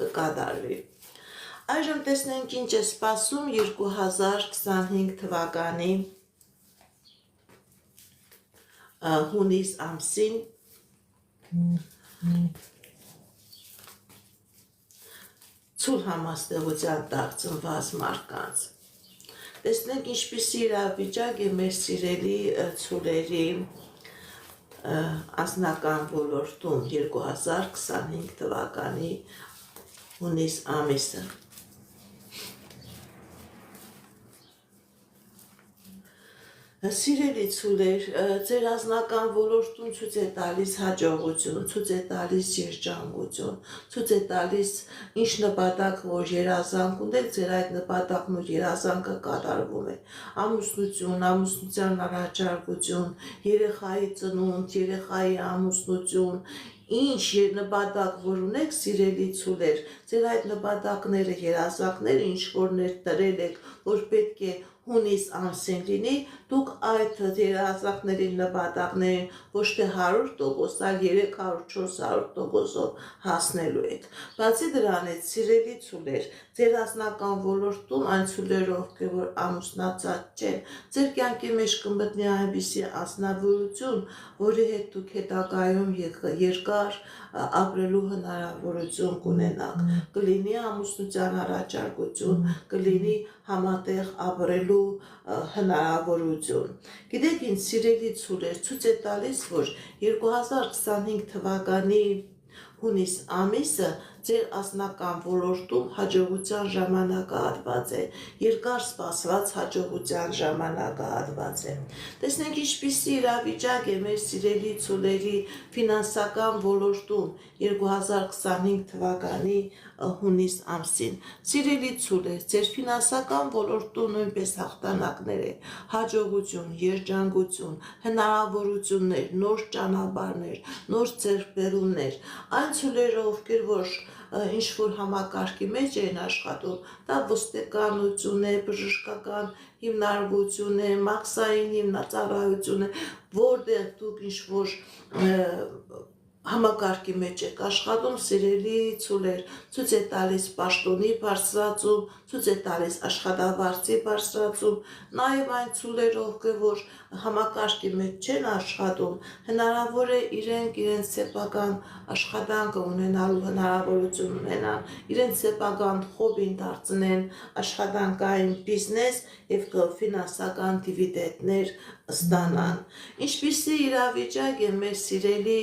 կկատարվի։ Այժմ տեսնենք ինչ է սպասում 2025 թվականի հունիս ամսին ցուլ համաստեղության տակ ծնված մարդկանց։ Տեսնենք ինչպիսի իրավիճակ է մեր սիրելի ցուլերի անձնական ոլորտում 2025 թվականի հունիս ամիսը։ Սիրելի ցուլեր, ձեր անձնական ոլորտում ցույց է տալիս հաջողություն, ցույց է տալիս երջանկություն, ցույց է տալիս ինչ նպատակ որ երազանք ունեք, ձեր այդ նպատակն ու երազանքը կատարվում է։ Ամուսնություն, ամուսնության առաջարկություն, երեխայի ծնունդ, երեխայի ամուսնություն, ինչ նպատակ որ ունեք, սիրելի ցուլեր, ձեր այդ նպատակները, երազանքները, ինչ որ ներդրել եք, որ պետք է հունիս ամսին լինի, դուք այդ երազանքների նպատակներին ոչ թե 100%, այլ 300-400%-ով հասնելու եք։ Բացի դրանից, սիրելի ցուլեր, ձեր անձնական ոլորտում այն ցուլերը, ովքեր որ ամուսնացած չեն, ձեր կյանքի մեջ կմտնի այնպիսի անձնավորություն, որի հետ դուք հետագայում երկար ապրելու հնարավորություն կունենաք, կլինի ամուսնության առաջարկություն, կլինի համատեղ ապրելու հնարավորություն։ Գիտեք ինչ, սիրելի ցուլեր, ցույց է տալիս, որ 2025 թվականի հունիս ամիսը ձեր անձնական ոլորտում հաջողության ժամանակահատված է, երկար սպասված հաջողության ժամանակահատված է։ Տեսնենք ինչպիսի իրավիճակ է մեր սիրելի ցուլերի ֆինանսական ոլորտում 2025 թվականի հունիս ամսին։ Սիրելի ցուլեր, ձեր ֆինանսական ոլորտում նույնպես հաղթանակներ է, հաջողություն, երջանկություն, հնարավորություններ, նոր ճանապարհներ, նոր ձեռքբերումներ։ Այն ցուլերը, ովքեր որ ինչ որ համակարգի մեջ են աշխատում, դա ոստիկանություն է, բժշկական հիմնարկություն է, մաքսային հիմնածառայություն է, որտեղ դուք ինչ որ համակարգի մեջ եք աշխատում, սիրելի ցուլեր, ցույց է տալիս պաշտոնի բարձրացում, ցույց է տալիս աշխատավարձի բարձրացում, նաև այն ցուլերը, ովքեր որ համակարգի մեջ չեն աշխատում, հնարավոր է իրենց սեփական աշխատանքը ունենալու հնարավորություն ունենան, իրենց սեփական հոբին դարձնեն աշխատանքային բիզնես եւ ֆինանսական դիվիդենդներ ստանան։ Ինչպիսի իրավիճակ է մեր սիրելի